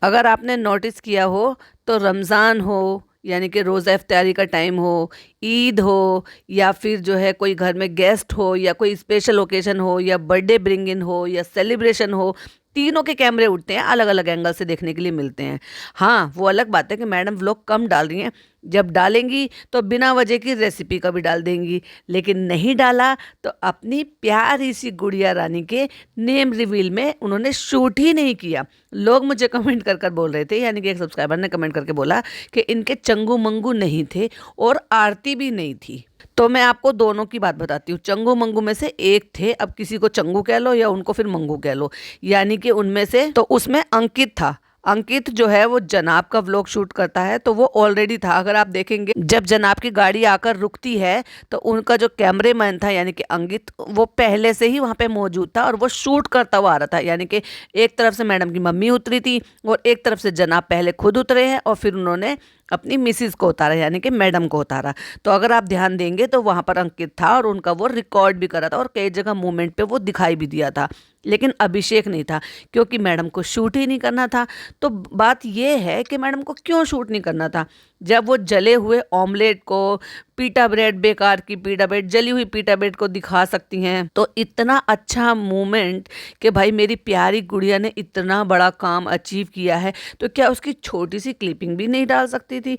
अगर आपने नोटिस किया हो तो रमज़ान हो यानी कि रोज़ा इफ्तारी का टाइम हो, ईद हो या फिर जो है कोई घर में गेस्ट हो या कोई स्पेशल ओकेज़न हो या बर्थडे ब्रिंग इन हो या सेलिब्रेशन हो, तीनों के कैमरे उठते हैं, अलग-अलग एंगल से देखने के लिए मिलते हैं। हाँ, वो अलग बात है कि मैडम व्लॉग कम डाल रही हैं, जब डालेंगी तो बिना वजह की रेसिपी का भी डाल देंगी, लेकिन नहीं डाला तो अपनी प्यारी सी गुड़िया रानी के नेम रिवील में उन्होंने शूट ही नहीं किया। लोग मुझे कमेंट कर बोल रहे थे, यानी कि एक सब्सक्राइबर ने कमेंट करके बोला कि इनके चंगू मंगू नहीं थे और आरती भी नहीं थी। तो मैं आपको दोनों की बात बताती हूँ, चंगू मंगू में से एक थे, अब किसी को चंगू कह लो या उनको फिर मंगू कह लो, यानी कि उनमें से तो उसमें अंकित था। अंकित जो है वो जनाब का व्लॉग शूट करता है, तो वो ऑलरेडी था। अगर आप देखेंगे जब जनाब की गाड़ी आकर रुकती है तो उनका जो कैमरेमैन था यानी कि अंकित, वो पहले से ही वहाँ पे मौजूद था और वो शूट करता हुआ आ रहा था। यानी कि एक तरफ से मैडम की मम्मी उतरी थी और एक तरफ से जनाब पहले खुद उतरे हैं और फिर उन्होंने अपनी मिसिज को उतारा यानी कि मैडम को उतारा। तो अगर आप ध्यान देंगे तो वहाँ पर अंकित था और उनका वो रिकॉर्ड भी करा था और कई जगह मूवमेंट पे वो दिखाई भी दिया था, लेकिन अभिषेक नहीं था क्योंकि मैडम को शूट ही नहीं करना था। तो बात ये है कि मैडम को क्यों शूट नहीं करना था, जब वो जले हुए ऑमलेट को, पीटा ब्रेड, बेकार की पीटा ब्रेड, जली हुई पीटा ब्रेड को दिखा सकती हैं, तो इतना अच्छा मूवमेंट कि भाई मेरी प्यारी गुड़िया ने इतना बड़ा काम अचीव किया है, तो क्या उसकी छोटी सी क्लिपिंग भी नहीं डाल सकती थी?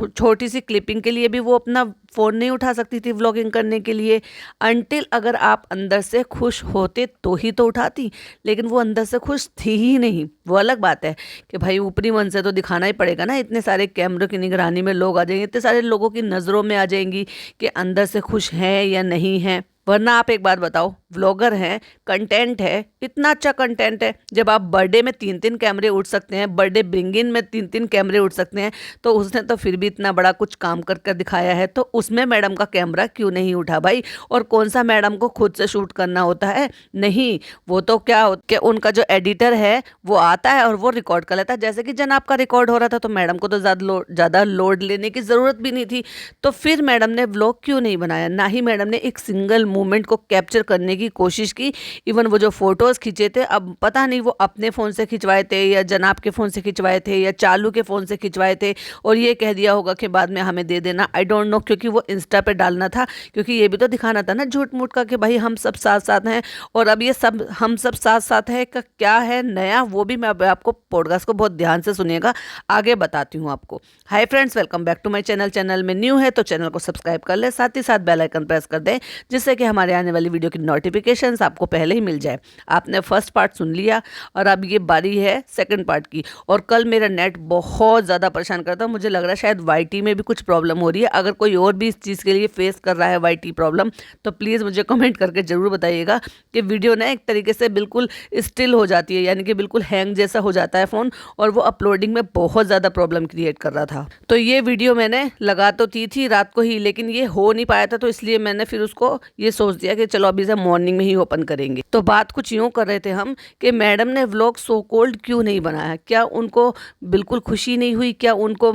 छोटी सी क्लिपिंग के लिए भी वो अपना फ़ोन नहीं उठा सकती थी व्लॉगिंग करने के लिए? अनटिल अगर आप अंदर से खुश होते तो ही तो उठाती, लेकिन वो अंदर से खुश थी ही नहीं। वो अलग बात है कि भाई ऊपरी मन से तो दिखाना ही पड़ेगा ना, इतने सारे कैमरों की निगरानी में लोग आ जाएंगे, इतने सारे लोगों की नज़रों में आ जाएंगी कि अंदर से खुश हैं या नहीं हैं। वरना आप एक बात बताओ, व्लॉगर हैं, कंटेंट है, इतना अच्छा कंटेंट है, जब आप बर्थडे में 3-3 कैमरे उठ सकते हैं, बर्थडे ब्रिंग इन में 3-3 कैमरे उठ सकते हैं, तो उसने तो फिर भी इतना बड़ा कुछ काम कर कर दिखाया है, तो उसमें मैडम का कैमरा क्यों नहीं उठा भाई? और कौन सा मैडम को खुद से शूट करना होता है? नहीं, वो तो क्या कि उनका जो एडिटर है वो आता है और वो रिकॉर्ड कर लेता है। जैसे कि जनाब का रिकॉर्ड हो रहा था तो मैडम को तो ज़्यादा लोड लेने की ज़रूरत भी नहीं थी, तो फिर मैडम ने व्लॉग क्यों नहीं बनाया? ना ही मैडम ने एक सिंगल मोमेंट को कैप्चर करने की कोशिश की। इवन वो जो फोटोज़ खींचे थे, अब पता नहीं वो अपने फ़ोन से खिंचवाए थे या जनाब के फ़ोन से खिंचवाए थे या चालू के फ़ोन से खिंचवाए थे और ये कह दिया होगा कि बाद में हमें दे देना, आई डोंट नो, क्योंकि वो इंस्टा पे डालना था, क्योंकि ये भी तो दिखाना था ना झूठ मूठ का कि भाई हम सब साथ साथ हैं। और अब ये सब हम सब साथ साथ है का क्या है नया, वो भी मैं अब आपको पॉडकास्ट को बहुत ध्यान से सुनिएगा, आगे बताती हूँ आपको। Hi friends, welcome back to my channel. Channel में न्यू है तो चैनल को सब्सक्राइब कर ले, साथ ही साथ बेल आइकन प्रेस कर दें, जिससे कि हमारे आने वाली वीडियो की नोटिफिकेशंस आपको पहले ही मिल जाए। आपने फर्स्ट पार्ट सुन लिया और अब ये बारी है सेकंड पार्ट की। और कल मेरा नेट बहुत ज़्यादा परेशान करता, मुझे लग रहा है शायद वाईटी में भी कुछ प्रॉब्लम हो रही है। अगर कोई और भी इस चीज़ के लिए फेस कर रहा है वाईटी प्रॉब्लम, तो प्लीज़ मुझे कमेंट करके ज़रूर बताइएगा कि वीडियो ना एक तरीके से बिल्कुल स्टिल हो जाती है, यानी कि बिल्कुल हैंग जैसा हो जाता है फ़ोन, और वो अपलोडिंग में बहुत ज़्यादा प्रॉब्लम क्रिएट कर रहा था। तो ये वीडियो मैंने लगा तो थी रात को ही, लेकिन ये हो नहीं पाया था, तो इसलिए मैंने फिर उसको ये सोच दिया कि चलो अभी से मॉर्निंग में ही ओपन करेंगे। तो बात कुछ यूँ कर रहे थे हम कि मैडम ने व्लॉग सो कोल्ड क्यों नहीं बनाया? क्या उनको बिल्कुल खुशी नहीं हुई? क्या उनको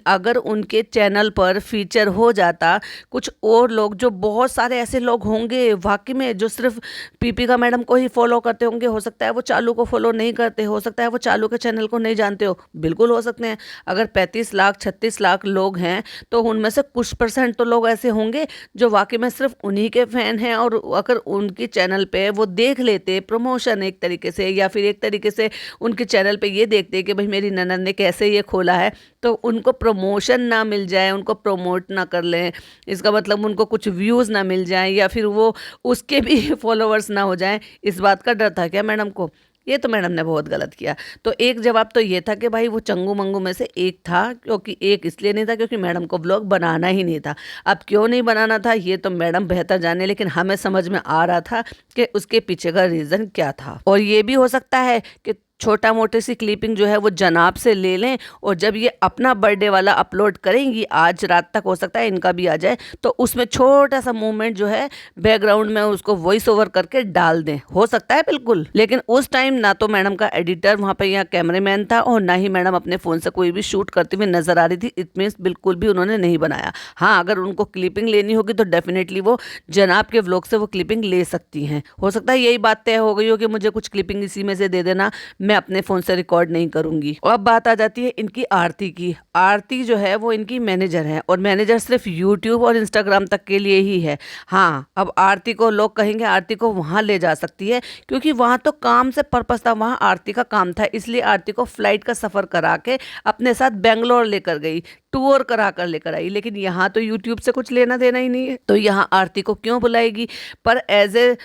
अगर उनके चैनल पर फीचर हो जाता कुछ और लोग, जो बहुत सारे ऐसे लोग होंगे वाकई में जो सिर्फ पीपीका मैडम को ही फॉलो करते होंगे, हो सकता है वो चालू को फॉलो नहीं करते, हो सकता है वो चालू के चैनल को नहीं जानते हो, बिल्कुल हो सकते हैं। अगर 35 लाख 36 लाख लोग हैं तो उनमें से कुछ % तो लोग ऐसे होंगे जो वाकई में सिर्फ उन्हीं के फैन हैं, और अगर उनकी चैनल पे वो देख लेते प्रमोशन एक तरीके से, या फिर एक तरीके से उनके चैनल पे ये देखते कि भाई मेरी ननद ने कैसे ये खोला है, तो उनको प्रमोशन ना मिल जाए, उनको प्रमोट ना कर लें, इसका मतलब उनको कुछ व्यूज़ ना मिल जाएं, या फिर वो उसके भी फॉलोअर्स ना हो जाएं, इस बात का डर था क्या मैडम को? ये तो मैडम ने बहुत गलत किया। तो एक जवाब तो ये था कि भाई वो चंगू मंगू में से एक था, क्योंकि एक इसलिए नहीं था क्योंकि मैडम को ब्लॉग बनाना ही नहीं था। अब क्यों नहीं बनाना था ये तो मैडम बेहतर जाने, लेकिन हमें समझ में आ रहा था कि उसके पीछे का रीज़न क्या था। और ये भी हो सकता है कि छोटा मोटी सी क्लिपिंग जो है वो जनाब से ले लें, और जब ये अपना बर्थडे वाला अपलोड करेंगी, आज रात तक हो सकता है इनका भी आ जाए, तो उसमें छोटा सा मूवमेंट जो है बैकग्राउंड में उसको वॉइस ओवर करके डाल दें, हो सकता है बिल्कुल। लेकिन उस टाइम ना तो मैडम का एडिटर वहाँ पे या कैमरामैन था, और ना ही मैडम अपने फ़ोन से कोई भी शूट करती हुई नजर आ रही थी। इट मीन्स बिल्कुल भी उन्होंने नहीं बनाया। हाँ, अगर उनको क्लिपिंग लेनी होगी तो डेफिनेटली वो जनाब के व्लॉग से वो क्लिपिंग ले सकती हैं। हो सकता है यही बात तय हो गई हो कि मुझे कुछ क्लिपिंग इसी में से दे देना, मैं अपने फ़ोन से रिकॉर्ड नहीं करूँगी। और अब बात आ जाती है इनकी आरती की। आरती जो है वो इनकी मैनेजर है, और मैनेजर सिर्फ यूट्यूब और इंस्टाग्राम तक के लिए ही है। हाँ, अब आरती को लोग कहेंगे आरती को वहाँ ले जा सकती है, क्योंकि वहाँ तो काम से पर्पस था, वहाँ आरती का काम था, इसलिए आरती को फ्लाइट का सफ़र करा के अपने साथ बेंगलोर लेकर गई, टूर करा कर लेकर आई। लेकिन यहाँ तो यूट्यूब से कुछ लेना देना ही नहीं है, तो यहाँ आरती को क्यों बुलाएगी। पर एज ए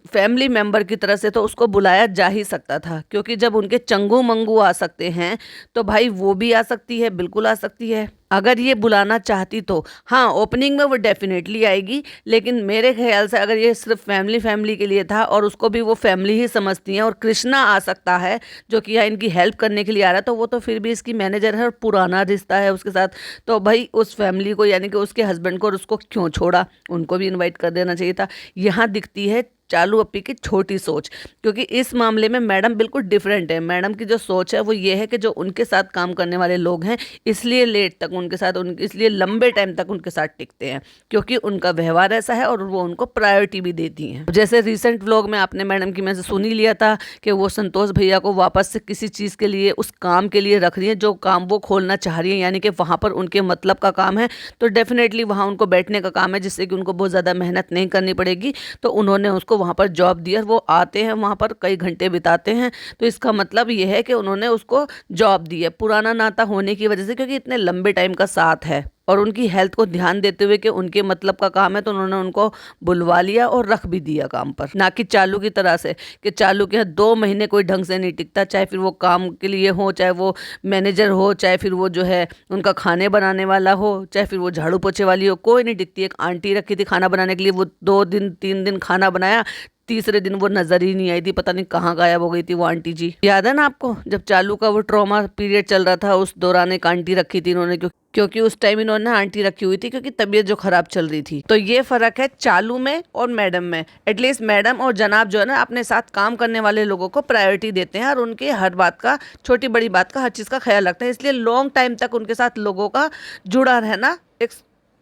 फैमिली मेंबर की तरह से तो उसको बुलाया जा ही सकता था, क्योंकि जब उनके चंगू मंगू आ सकते हैं तो भाई वो भी आ सकती है, बिल्कुल आ सकती है, अगर ये बुलाना चाहती तो। हाँ, ओपनिंग में वो डेफिनेटली आएगी, लेकिन मेरे ख्याल से अगर ये सिर्फ फैमिली के लिए था और उसको भी वो फैमिली ही समझती हैं, और कृष्णा आ सकता है जो कि यहाँ इनकी हेल्प करने के लिए आ रहा है, तो वो तो फिर भी इसकी मैनेजर है और पुराना रिश्ता है उसके साथ, तो भाई उस फैमिली को यानी कि उसके हस्बैंड को और उसको क्यों छोड़ा, उनको भी इन्वाइट कर देना चाहिए था। यहाँ दिखती है चालू अप्पी की छोटी सोच, क्योंकि इस मामले में मैडम बिल्कुल डिफरेंट है। मैडम की जो सोच है वो ये है कि जो उनके साथ काम करने वाले लोग हैं, इसलिए लेट तक उनके साथ इसलिए लंबे टाइम तक उनके साथ टिकते हैं, क्योंकि उनका व्यवहार ऐसा है और वो उनको प्रायोरिटी भी देती हैं। जैसे रिसेंट व्लॉग में आपने मैडम की में से सुन ही लिया था कि वो संतोष भैया को वापस से किसी चीज़ के लिए, उस काम के लिए रख रही है जो काम वो खोलना चाह रही है, यानी कि वहाँ पर उनके मतलब का काम है, तो डेफिनेटली वहाँ उनको बैठने का काम है, जिससे कि उनको बहुत ज़्यादा मेहनत नहीं करनी पड़ेगी। तो उन्होंने उसको वहाँ पर जॉब दी, और वो आते हैं वहाँ पर कई घंटे बिताते हैं, तो इसका मतलब ये है कि उन्होंने उसको जॉब दी है, पुराना नाता होने की वजह से, क्योंकि इतने लंबे टाइम का साथ है और उनकी हेल्थ को ध्यान देते हुए कि उनके मतलब का काम है, तो उन्होंने उनको बुलवा लिया और रख भी दिया काम पर। ना कि चालू की तरह से कि चालू के 2 महीने कोई ढंग से नहीं टिकता, चाहे फिर वो काम के लिए हो, चाहे वो मैनेजर हो, चाहे फिर वो जो है उनका खाने बनाने वाला हो, चाहे फिर वो झाड़ू पोछे वाली हो, कोई नहीं टिकती। एक आंटी रखी थी खाना बनाने के लिए, वो 2 दिन 3 दिन खाना बनाया, तीसरे दिन वो नजर ही नहीं आई थी, पता नहीं कहाँ गायब हो गई थी वो आंटी जी। याद है ना आपको, जब चालू का वो ट्रॉमा पीरियड चल रहा था, उस दौरान एक आंटी रखी थी इन्होंने, क्योंकि उस टाइम इन्होंने आंटी रखी हुई थी क्योंकि तबीयत जो खराब चल रही थी। तो ये फर्क है चालू में और मैडम में। एटलीस्ट मैडम और जनाब जो है ना अपने साथ काम करने वाले लोगों को प्रायोरिटी देते हैं और उनके हर बात का, छोटी बड़ी बात का, हर चीज़ का ख्याल रखते हैं, इसलिए लॉन्ग टाइम तक उनके साथ लोगों का जुड़ा रहना एक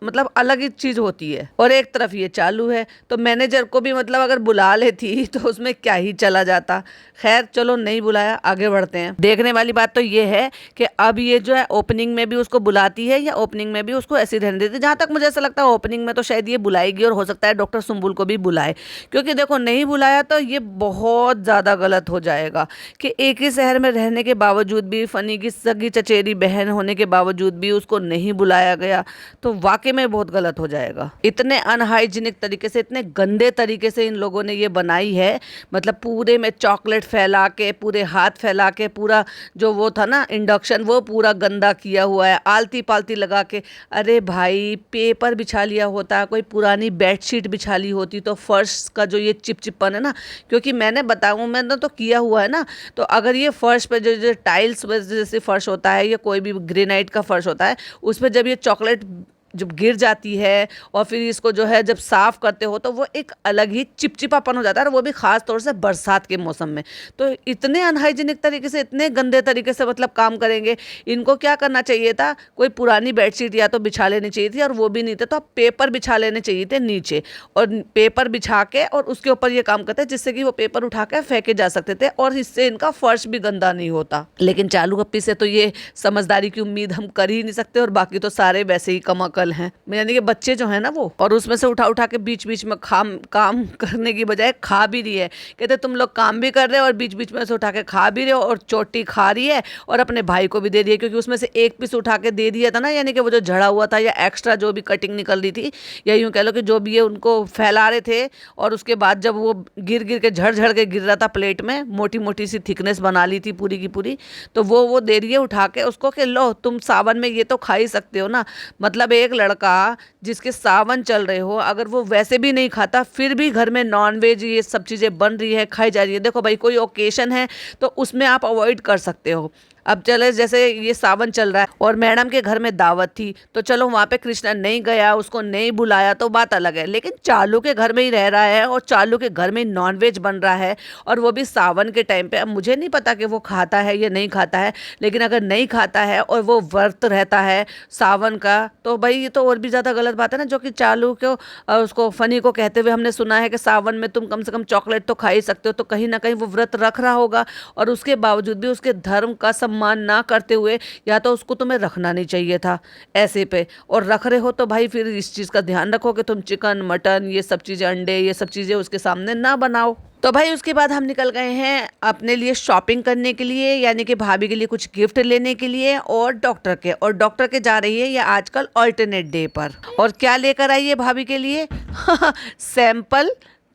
मतलब अलग ही चीज होती है। और एक तरफ ये चालू है, तो मैनेजर को भी मतलब अगर बुला लेती तो उसमें क्या ही चला जाता। खैर चलो, नहीं बुलाया, आगे बढ़ते हैं। देखने वाली बात तो ये है कि अब ये जो है ओपनिंग में भी उसको बुलाती है या ओपनिंग में भी उसको ऐसे रहने देती है। जहाँ तक मुझे ऐसा लगता है ओपनिंग में तो शायद ये बुलाएगी, और हो सकता है डॉक्टर सुम्बुल को भी बुलाए, क्योंकि देखो नहीं बुलाया तो ये बहुत ज़्यादा गलत हो जाएगा कि एक ही शहर में रहने के बावजूद भी, फनी की सगी चचेरी बहन होने के बावजूद भी उसको नहीं बुलाया गया, तो वाकई में बहुत गलत हो जाएगा। इतने अनहाइजीनिक तरीके से, इतने गंदे तरीके से इन लोगों ने ये बनाई है, मतलब पूरे में चॉकलेट फैला के, पूरे हाथ फैला के, पूरा जो वो था ना इंडक्शन, वो पूरा गंदा किया हुआ है, आलती पालती लगा के। अरे भाई, पेपर बिछा लिया होता, कोई पुरानी बेडशीट बिछा ली होती, तो फर्श का जो ये चिपचिपन है ना, क्योंकि मैंने तो किया हुआ है ना, तो अगर ये फर्श पे जो टाइल्स जैसे फर्श होता है या कोई भी ग्रेनाइट का फर्श होता है, उस पर जब ये चॉकलेट जब गिर जाती है और फिर इसको जो है जब साफ़ करते हो, तो वो एक अलग ही चिपचिपापन हो जाता है, और वो भी ख़ास तौर से बरसात के मौसम में। तो इतने अनहाइजीनिक तरीके से, इतने गंदे तरीके से मतलब काम करेंगे। इनको क्या करना चाहिए था, कोई पुरानी बेडशीट या तो बिछा लेनी चाहिए थी, और वो भी नहीं थे तो पेपर बिछा लेने चाहिए थे नीचे, और पेपर बिछा के और उसके ऊपर ये काम करते, जिससे कि वो पेपर उठा के फेंके जा सकते थे, और इससे इनका फर्श भी गंदा नहीं होता। लेकिन चालू गप्पी से तो ये समझदारी की उम्मीद हम कर ही नहीं सकते, और बाकी तो सारे वैसे ही कमाकल हैं, यानी कि बच्चे जो है ना वो, और उसमें से उठा उठा के बीच बीच में काम करने की बजाय खा भी रही है। कहते तुम लोग काम भी कर रहे हो और बीच बीच में से उठा के खा भी रहे हो, और चोटी खा रही है और अपने भाई को भी दे रही है, क्योंकि उसमें से एक पीस उठा के दे दिया था ना, यानी कि वो जो झड़ा हुआ था या एक्स्ट्रा जो भी कटिंग निकल रही थी, या यूँ कह लो कि जो भी ये उनको फैला रहे थे, और उसके बाद जब वो गिर गिर के झड़ के गिर रहा था प्लेट में, मोटी मोटी सी थिकनेस बना ली थी पूरी की पूरी, तो वो दे रही है उठा के उसको कि लो तुम सावन में ये तो खा ही सकते हो ना। मतलब एक लड़का जिसके सावन चल रहे हो, अगर वो वैसे भी नहीं खाता, फिर भी घर में नॉनवेज ये सब चीज़ें बन रही है, खाई जा रही है। देखो भाई, कोई ओकेशन है तो उसमें आप अवॉइड कर सकते हो, अब चले जैसे ये सावन चल रहा है और मैडम के घर में दावत थी, तो चलो वहां पे कृष्णा नहीं गया, उसको नहीं बुलाया तो बात अलग है, लेकिन चालू के घर में ही रह रहा है और चालू के घर में नॉनवेज बन रहा है, और वो भी सावन के टाइम पे। अब मुझे नहीं पता कि वो खाता है या नहीं खाता है, लेकिन अगर नहीं खाता है और वो व्रत रहता है सावन का, तो भाई ये तो और भी ज़्यादा गलत बात है ना। जो कि चालू को उसको फनी को कहते हुए हमने सुना है कि सावन में तुम कम से कम चॉकलेट तो खा ही सकते हो, तो कहीं ना कहीं वो व्रत रख रहा होगा, और उसके बावजूद भी उसके धर्म का सम्मान ना करते हुए या तो उसको तुम्हें रखना नहीं चाहिए था ऐसे पे, और रख रहे हो तो भाई फिर इस चीज़ का ध्यान रखो कि तुम चिकन मटन ये सब चीज़ें, अंडे ये सब चीज़ें उसके सामने ना बनाओ। तो भाई उसके बाद हम निकल गए हैं अपने लिए शॉपिंग करने के लिए, यानी कि भाभी के लिए कुछ गिफ्ट लेने के लिए, और डॉक्टर के जा रही है ये आजकल ऑल्टरनेट डे पर। और क्या लेकर आई है भाभी के लिए? सैंपल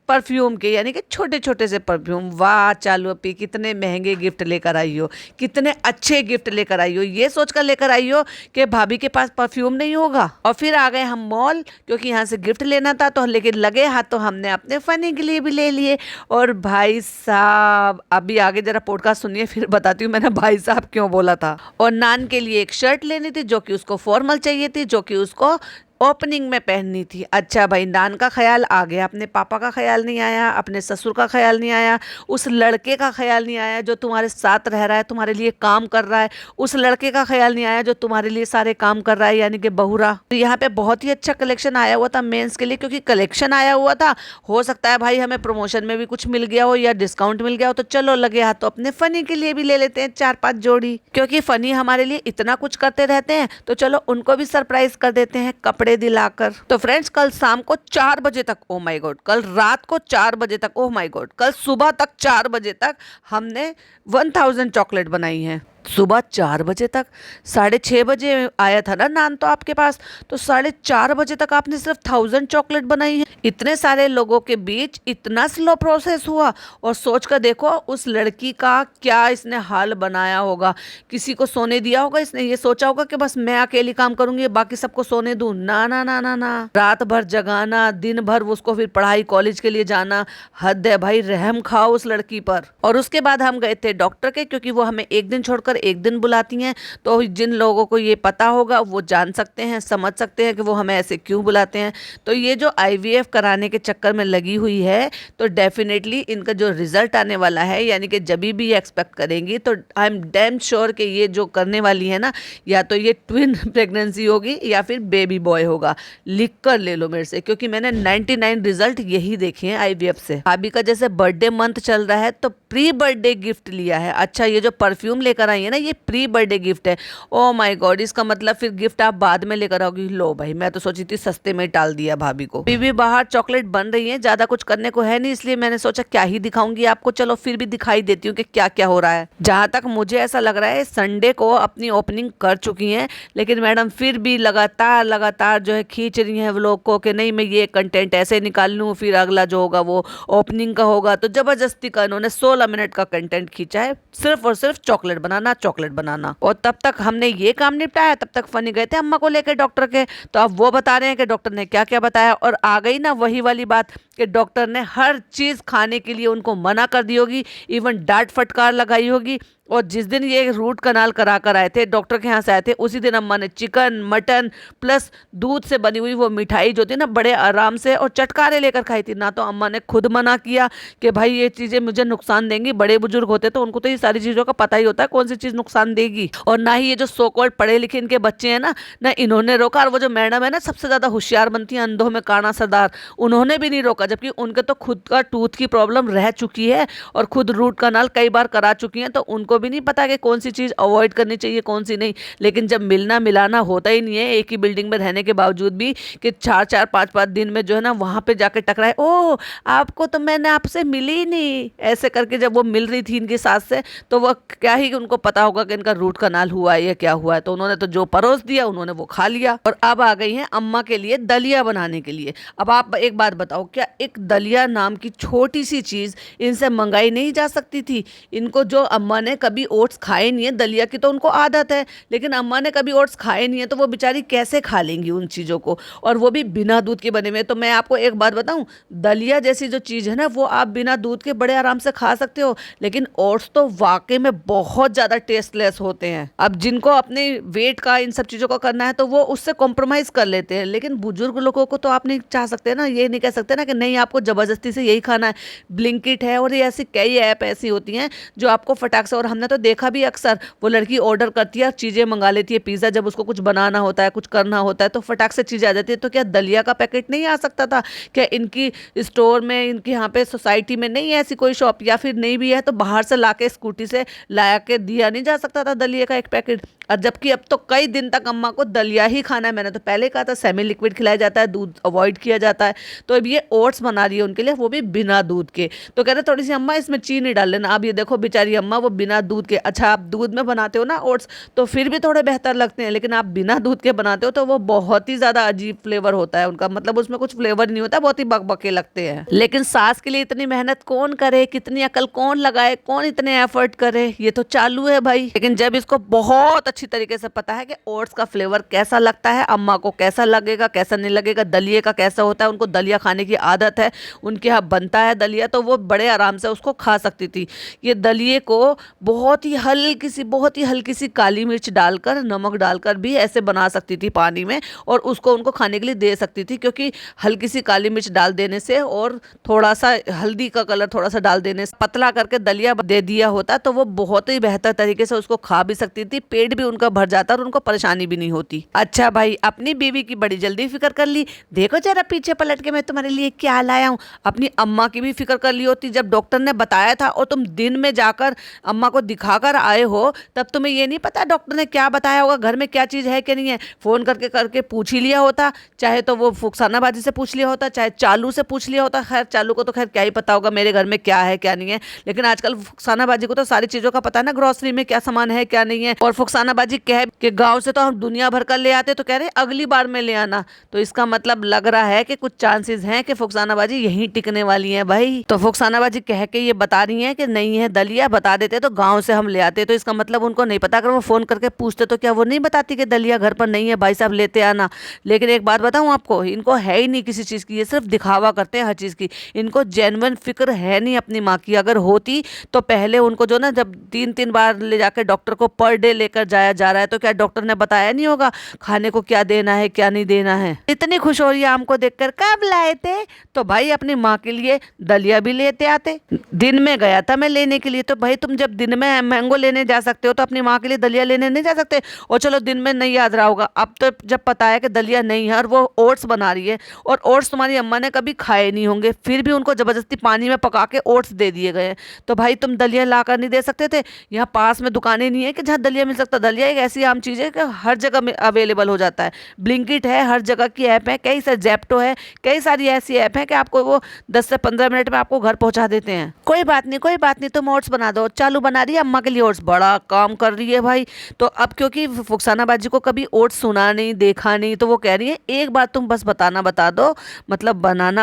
परफ्यूम के, यानी कि छोटे छोटे से परफ्यूम। वाह चालू अपी, कितने महंगे गिफ्ट लेकर आई हो, कितने अच्छे गिफ्ट लेकर आई हो, ये सोचकर लेकर आई हो कि भाभी के पास परफ्यूम नहीं होगा। और फिर आ गए हम मॉल, क्योंकि यहाँ से गिफ्ट लेना था, तो लेकिन लगे हाथ तो हमने अपने फनी के लिए भी ले लिए। और भाई साहब अभी आगे जरा पॉडकास्ट सुनिए, फिर बताती हूँ मैंने भाई साहब क्यों बोला था। और नान के लिए एक शर्ट लेनी थी जो कि उसको फॉर्मल चाहिए थी, जो कि उसको ओपनिंग में पहननी थी। अच्छा भाई, नान का ख्याल आ गया, अपने पापा का ख्याल नहीं आया, अपने ससुर का ख्याल नहीं आया, उस लड़के का ख्याल नहीं आया जो तुम्हारे साथ रह रहा है, तुम्हारे लिए काम कर रहा है, उस लड़के का ख्याल नहीं आया जो तुम्हारे लिए सारे काम कर रहा है, यानी कि बहुरा। तो यहाँ पे बहुत ही अच्छा कलेक्शन आया हुआ था मेंस के लिए, क्योंकि कलेक्शन आया हुआ था, हो सकता है भाई हमें प्रमोशन में भी कुछ मिल गया हो या डिस्काउंट मिल गया हो, तो चलो लगे हाथ तो अपने फनी के लिए भी ले लेते हैं 4-5 जोड़ी, क्योंकि फनी हमारे लिए इतना कुछ करते रहते हैं, तो चलो उनको भी सरप्राइज कर देते हैं कपड़े दिलाकर। तो फ्रेंड्स कल शाम को 4 बजे तक, ओ माय गॉड, कल रात को 4 बजे तक, ओ माय गॉड, कल सुबह तक 4 बजे तक हमने 1000 चॉकलेट बनाई हैं। सुबह 4 बजे तक, 6:30 बजे आया था ना नान तो आपके पास, तो 4:30 बजे तक आपने सिर्फ 1000 चॉकलेट बनाई है। इतने सारे लोगों के बीच इतना स्लो प्रोसेस हुआ। और सोच कर देखो उस लड़की का क्या इसने हाल बनाया होगा। किसी को सोने दिया होगा इसने, ये सोचा होगा कि बस मैं अकेली काम करूंगी, बाकी सबको सोने दूं। ना ना ना ना ना, रात भर जगाना, दिन भर उसको फिर पढ़ाई कॉलेज के लिए जाना, हद है भाई, रहम खाओ उस लड़की पर। और उसके बाद हम गए थे डॉक्टर के, क्योंकि वो हमें एक दिन छोड़कर एक दिन बुलाती हैं, तो जिन लोगों को ये पता होगा वो जान सकते हैं, समझ सकते हैं कि वो हमें ऐसे क्यों बुलाते हैं। तो ये जो आईवीएफ कराने के चक्कर में लगी हुई है, तो डेफिनेटली इनका जो रिजल्ट आने वाला है, यानी कि जब भी ये एक्सपेक्ट करेंगी, तो आई एम डैम श्योर कि ये जो करने वाली है ना, या तो ये ट्विन प्रेगनेंसी होगी या फिर बेबी बॉय होगा। लिख कर ले लो मेरे से, क्योंकि मैंने 99 रिजल्ट यही देखे हैं आईवीएफ से। भाभी का जैसे बर्थडे मंथ चल रहा है, तो प्री बर्थडे गिफ्ट लिया है। अच्छा, ये जो परफ्यूम लेकर आई है ना, ये प्री बर्थडे गिफ्ट है। ओ माय गॉड, इसका मतलब फिर गिफ्ट आप बाद में लेकर आओगी। लो भाई, मैं तो सोची थी सस्ते में टाल दिया भाभी को। बीबी बाहर चॉकलेट बन रही है, ज्यादा कुछ करने को है नहीं, इसलिए मैंने सोचा क्या ही दिखाऊंगी आपको, चलो फिर भी दिखाई देती हूँ कि क्या क्या हो रहा है। जहां तक मुझे ऐसा लग रहा है संडे को अपनी ओपनिंग कर चुकी हैं, लेकिन मैडम फिर भी लगातार जो है खींच रही हैं व्लॉग को कि नहीं मैं ये कंटेंट ऐसे निकाल लूँ, फिर अगला जो होगा वो ओपनिंग का होगा। तो जबरदस्ती का इन्होंने 16 मिनट का कंटेंट खींचा है, सिर्फ और सिर्फ चॉकलेट बनाना। और तब तक हमने ये काम निपटाया, तब तक फनी गए थे अम्मा को लेकर डॉक्टर के। तो अब वो बता रहे हैं कि डॉक्टर ने क्या क्या बताया, और आ गई ना वही वाली बात कि डॉक्टर ने हर चीज खाने के लिए उनको मना कर दी होगी, इवन डांट फटकार लगाई होगी। और जिस दिन ये रूट कनाल करा कर आए थे, डॉक्टर के यहाँ से आए थे, उसी दिन अम्मा ने चिकन मटन प्लस दूध से बनी हुई वो मिठाई जो थी ना, बड़े आराम से और चटकारे लेकर खाई थी। ना तो अम्मा ने खुद मना किया कि भाई ये चीज़ें मुझे नुकसान देंगी, बड़े बुजुर्ग होते तो उनको तो ये सारी चीज़ों का पता ही होता है कौन सी चीज़ नुकसान देगी। और ना ही ये जो सो कॉल्ड पढ़े लिखे इनके बच्चे हैं ना इन्होंने रोका। और वो जो मैडम है ना, सबसे ज़्यादा होशियार बनती है अंधों में काना सरदार, उन्होंने भी नहीं रोका, जबकि उनके तो खुद का टूथ की प्रॉब्लम रह चुकी है और खुद रूट कनाल कई बार करा चुकी हैं, तो उनको भी नहीं पता कि कौन सी चीज़ अवॉइड करनी चाहिए कौन सी नहीं। लेकिन जब मिलना मिलाना होता ही नहीं है, एक ही बिल्डिंग में रहने के बावजूद भी, कि 4-4 5-5 दिन में जो है ना वहाँ पे जाके टकराए, ओ आपको तो मैंने आपसे मिली ही नहीं, ऐसे करके जब वो मिल रही थी इनकी सास से, तो वो क्या ही उनको पता होगा कि इनका रूट कनाल हुआ है या क्या हुआ है। तो उन्होंने तो जो परोस दिया उन्होंने वो खा लिया। और अब आ गई हैं अम्मा के लिए दलिया बनाने के लिए। अब आप एक बात बताओ, क्या एक दलिया नाम की छोटी सी चीज़ इनसे मंगाई नहीं जा सकती थी? इनको जो अम्मा ने कभी ओट्स खाए नहीं है, दलिया की तो उनको आदत है, लेकिन अम्मा ने कभी ओट्स खाए नहीं है, तो वो बेचारी कैसे खा लेंगी उन चीज़ों को, और वो भी बिना दूध के बने हुए। तो मैं आपको एक बात बताऊं, दलिया जैसी जो चीज़ है ना, वो आप बिना दूध के बड़े आराम से खा सकते हो, लेकिन ओट्स तो वाकई में बहुत ज़्यादा टेस्टलेस होते हैं। अब जिनको अपने वेट का, इन सब चीज़ों का करना है, तो वो उससे कॉम्प्रोमाइज़ कर लेते हैं, लेकिन बुजुर्ग लोगों को तो आप नहीं चाह सकते ना, ये नहीं कह सकते ना कि नहीं आपको ज़बरदस्ती से यही खाना है। ब्लिंकिट है और ये ऐसी कई ऐप ऐसी होती हैं जो आपको फटाक से, और हमने तो देखा भी अक्सर, वो लड़की ऑर्डर करती है, चीज़ें मंगा लेती है, पिज़्ज़ा, जब उसको कुछ बनाना होता है, कुछ करना होता है, तो फटाक से चीज़ आ जाती है। तो क्या दलिया का पैकेट नहीं आ सकता था? क्या इनकी स्टोर में, इनकी यहाँ पे सोसाइटी में नहीं है ऐसी कोई शॉप, या फिर नहीं भी है तो बाहर से ला के स्कूटी से लाया के दिया नहीं जा सकता था दलिया का एक पैकेट? और जबकि अब तो कई दिन तक अम्मा को दलिया ही खाना है। मैंने तो पहले कहा था सेमी लिक्विड खिलाया जाता है, दूध अवॉइड किया जाता है, तो अब ये ओट्स बना रही है उनके लिए, वो भी बिना दूध के। तो कह रहे थोड़ी सी अम्मा इसमें चीनी डाल लेना। अब ये देखो बेचारी अम्मा वो बिना दूध के, अच्छा आप दूध में बनाते हो ना ओट्स तो फिर भी थोड़े बेहतर लगते हैं, लेकिन आप बिना दूध के बनाते हो तो वो बहुत ही ज़्यादा अजीब फ्लेवर होता है उनका, मतलब उसमें कुछ फ्लेवर नहीं होता, बहुत ही बकबके लगते हैं। लेकिन सास के लिए इतनी मेहनत कौन करे, कितनी अकल कौन लगाए, कौन इतने एफर्ट करे, ये तो चालू है भाई। लेकिन जब इसको बहुत अच्छी तरीके से पता है कि ओट्स का फ्लेवर कैसा लगता है, अम्मा को कैसा लगेगा, कैसा नहीं लगेगा, दलिये का कैसा होता है, उनको दलिया खाने की आदत है, उनके यहाँ बनता है दलिया, तो वो बड़े आराम से उसको खा सकती थी। ये दलिये को बहुत ही हल्की सी काली मिर्च डालकर, नमक डालकर भी ऐसे बना सकती थी पानी में, और उसको उनको खाने के लिए दे सकती थी, क्योंकि हल्की सी काली मिर्च डाल देने से और थोड़ा सा हल्दी का कलर थोड़ा सा डाल देने से पतला करके दलिया दे दिया होता, तो वो बहुत ही बेहतर तरीके से उसको खा भी सकती थी, पेट भी उनका भर जाता और उनको परेशानी भी नहीं होती। अच्छा भाई, अपनी बीवी की बड़ी जल्दी फिक्र कर ली, देखो जरा पीछे पलट के मैं तुम्हारे लिए क्या लाया हूँ। अपनी अम्मा की भी फिक्र कर ली होती, जब डॉक्टर ने बताया था और तुम दिन में जाकर अम्मा को दिखाकर आए हो, तब तुम्हें ये नहीं पता डॉक्टर ने क्या बताया होगा, घर में क्या चीज़ है कि नहीं है, फोन करके पूछ ही लिया होता, चाहे तो वो फुकसानाबाजी से पूछ लिया होता, चाहे चालू से पूछ लिया होता। खैर चालू को तो खैर क्या ही पता होगा मेरे घर में क्या है क्या नहीं है, लेकिन आजकल फुकसानाबाजी को तो सारी चीज़ों का पता है ना, ग्रोसरी में क्या सामान है क्या नहीं है। और फुकसानाबाजी कह कि गाँव से तो हम दुनिया भर कर ले आते, तो कह रहे अगली बार में ले आना, तो इसका मतलब लग रहा है कि कुछ चांसेस हैं कि फुकसानाबाजी यहीं टिकने वाली है भाई। तो फुकसानाबाजी कह के ये बता रही है कि नहीं है दलिया, बता देते तो गाँव से हम ले आते, तो इसका मतलब उनको नहीं पता। अगर वो फोन करके पूछते तो क्या वो नहीं बताती कि दलिया घर पर नहीं है, भाई साहब लेते आना। लेकिन एक बात बताऊं आपको, इनको है ही नहीं किसी चीज़ की, ये सिर्फ दिखावा करते हैं हर चीज़ की, इनको जेन्युइन फिक्र है नहीं अपनी माँ की। अगर होती तो पहले उनको जो ना, जब 3-3 बार ले जाकर डॉक्टर को पर डे लेकर जाया जा रहा है, तो क्या डॉक्टर ने बताया नहीं होगा खाने को क्या देना है क्या नहीं देना है। इतनी खुश हो रही है हमको देखकर, कब लाए थे? तो भाई अपनी माँ के लिए दलिया भी लेते आते। दिन में गया था मैं लेने के लिए, तो भाई तुम जब दिन में मैंगो लेने जा सकते हो तो अपनी माँ के लिए दलिया लेने नहीं जा सकते? और चलो दिन में नहीं याद रहा होगा, अब तो जब पता है कि दलिया नहीं है और वो ओट्स बना रही है, और ओट्स तुम्हारी अम्मा ने कभी खाए नहीं होंगे, फिर भी उनको जबरदस्ती पानी में पका के ओट्स दे दिए गए, तो भाई तुम दलिया ला कर नहीं दे सकते थे? यहाँ पास में दुकानें नहीं है कि जहाँ दलिया मिल सकता? दलिया एक ऐसी आम चीज़ है कि हर जगह अवेलेबल हो जाता है। ब्लिंकिट है, हर जगह की ऐप है, कई सारे जेप्टो है, कई सारी ऐसी ऐप है कि आपको वो 10 से 15 मिनट में आपको घर पहुंचा देते हैं। कोई बात नहीं, तुम ओट्स बना दो। चालू बना रही है अम्मा के लिए ओट्स, बड़ा काम कर रही है भाई। तो अब क्योंकि फुकसानाबाजी को कभी ओट्स सुना नहीं, देखा नहीं, तो वो कह रही है एक बार तुम बस बनाना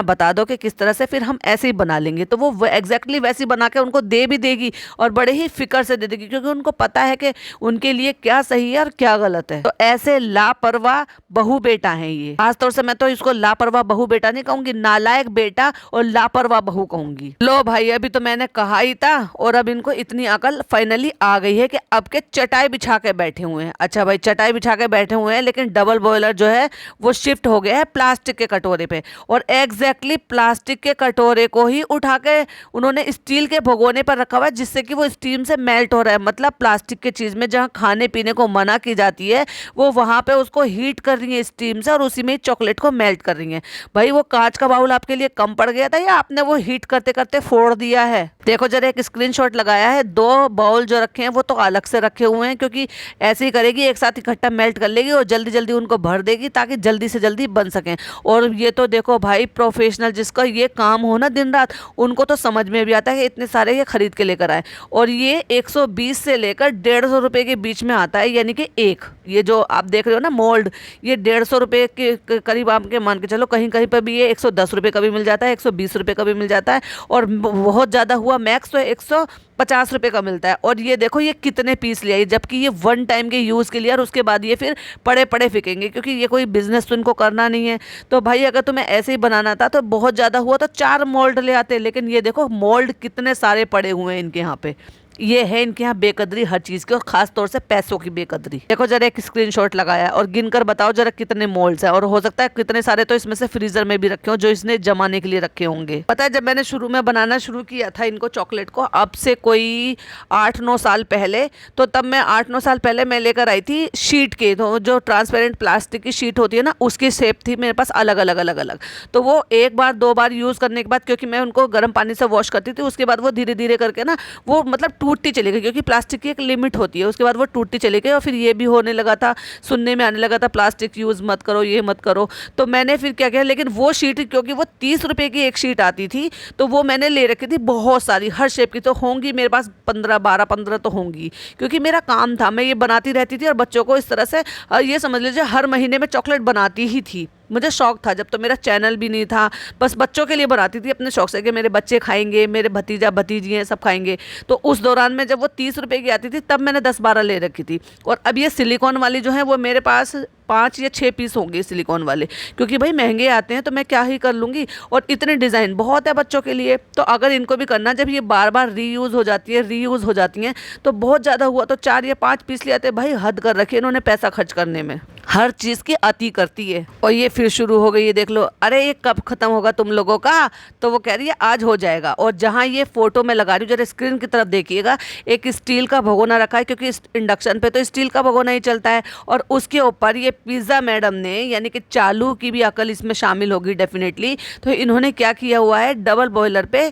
बता दो कि किस तरह से, फिर हम ऐसे ही बना लेंगे। तो वो एग्जैक्टली वैसी बना के उनको दे भी देगी, और बड़े ही फिक्र से दे देगी, क्योंकि उनको पता है कि उनके लिए क्या सही है और क्या गलत है। तो ऐसे लापरवाह बहू बेटा है ये, खासतौर से मैं तो इसको लापरवाह बहू बेटा नहीं कहूंगी, नालायक बेटा और लापरवाह बहू कहूंगी। लो भाई, अभी तो मैंने कहा ही था, और अब इनको इतनी अकल फाइनली आ गई है कि अब के चटाई बिछा के बैठे हुए हैं। अच्छा भाई, चटाई बिछा के बैठे हुए हैं, लेकिन डबल बॉयलर जो है वो शिफ्ट हो गया है प्लास्टिक के कटोरे पे, और एग्जैक्टली प्लास्टिक के कटोरे को ही उठा के उन्होंने स्टील के भगोने पर रखा हुआ है, जिससे कि वो स्टीम से मेल्ट हो रहा है। मतलब प्लास्टिक के चीज में जहाँ खाने पीने को मना की जाती है, वो वहां पे उसको हीट कर रही है स्टीम से, और उसी में चॉकलेट को मेल्ट कर रही है। भाई वो कांच का बाउल आपके लिए कम पड़ गया था, या आपने वो हीट करते करते फोड़ दिया है? देखो जरा, एक स्क्रीनशॉट लगाया है, 2 बाउल जो रखे हैं वो तो अलग से रखे हुए हैं, क्योंकि ऐसे ही करेगी, एक साथ इकट्ठा मेल्ट कर लेगी और जल्दी जल्दी उनको भर देगी, ताकि जल्दी से जल्दी बन सकें। और ये तो देखो भाई, प्रोफेशनल जिसका ये काम हो ना दिन रात, उनको तो समझ में भी आता है कि इतने सारे ये खरीद के लेकर आए। और ये 120 से लेकर 150 रुपए के बीच में आता है, यानी कि एक ये जो आप देख रहे हो ना मोल्ड, ये 150 रुपए के करीब आपके मान के चलो, कहीं कहीं पर भी ये 110 रुपए का भी मिल जाता है, 120 रुपए का भी मिल जाता है, और बहुत ज़्यादा हुआ मैक्स तो 150 रुपए का मिलता है। और ये देखो ये कितने पीस ले आई, जबकि ये वन टाइम के यूज़ के लिए, और उसके बाद ये फिर पड़े पड़े फेंकेंगे, क्योंकि ये कोई बिजनेस तो इनको करना नहीं है। तो भाई अगर तुम्हें ऐसे ही बनाना था तो बहुत ज़्यादा हुआ तो 4 मोल्ड ले आते, लेकिन ये देखो मोल्ड कितने सारे पड़े हुए हैं इनके यहाँ पे। ये है इनके यहाँ बेकदरी हर चीज़ की, और खास तौर से पैसों की बेकदरी। देखो जरा एक स्क्रीनशॉट लगाया और गिनकर बताओ जरा कितने मोल्ड्स हैं, और हो सकता है कितने सारे तो इसमें से फ्रीजर में भी रखे हो जो इसने जमाने के लिए रखे होंगे। पता है जब मैंने शुरू में बनाना शुरू किया था इनको चॉकलेट को, अब से कोई 8-9 साल पहले, तो तब मैं 8-9 साल पहले मैं लेकर आई थी शीट के, तो जो ट्रांसपेरेंट प्लास्टिक की शीट होती है ना, उसकी शेप थी मेरे पास अलग अलग अलग अलग। तो वो एक बार 2 बार यूज़ करने के बाद, क्योंकि मैं उनको गर्म पानी से वॉश करती थी, उसके बाद वो धीरे धीरे करके ना वो मतलब टूटती चली गई, क्योंकि प्लास्टिक की एक लिमिट होती है, उसके बाद वो टूटती चली गई। और फिर ये भी होने लगा था, सुनने में आने लगा था प्लास्टिक यूज़ मत करो, ये मत करो। तो मैंने फिर क्या किया, लेकिन वो शीट, क्योंकि वो 30 रुपये की एक शीट आती थी, तो वो मैंने ले रखी थी बहुत सारी, हर शेप की तो होंगी मेरे पास 12-15 तो होंगी, क्योंकि मेरा काम था, मैं ये बनाती रहती थी और बच्चों को इस तरह से ये समझ लीजिए हर महीने में चॉकलेट बनाती ही थी। मुझे शौक था, जब तो मेरा चैनल भी नहीं था, बस बच्चों के लिए बनाती थी अपने शौक से कि मेरे बच्चे खाएंगे, मेरे भतीजा भतीजी हैं सब खाएंगे। तो उस दौरान में जब वो 30 रुपये की आती थी तब मैंने 10-12 ले रखी थी। और अब ये सिलिकॉन वाली जो है वो मेरे पास 5 या 6 पीस होंगे सिलिकॉन वाले, क्योंकि भाई महंगे आते हैं तो मैं क्या ही कर लूँगी, और इतने डिज़ाइन बहुत है बच्चों के लिए। तो अगर इनको भी करना, जब ये बार बार रीयूज़ हो जाती हैं तो बहुत ज़्यादा हुआ तो 4 या 5 पीस ले आते। भाई हद कर रखी है इन्होंने पैसा खर्च करने में, हर चीज़ की अति करती है। और ये फिर शुरू हो गई है, देख लो, अरे ये कब खत्म होगा तुम लोगों का, तो वो कह रही है आज हो जाएगा। और जहाँ ये फोटो मैं लगा रही हूँ, जरा स्क्रीन की तरफ देखिएगा, एक स्टील का भगोना रखा है, क्योंकि इंडक्शन पे तो स्टील का भगोना ही चलता है, और उसके ऊपर ये पिज़्ज़ा मैडम ने, यानी कि चालू की भी अकल इसमें शामिल होगी डेफिनेटली, तो इन्होंने क्या किया हुआ है, डबल बॉयलर पे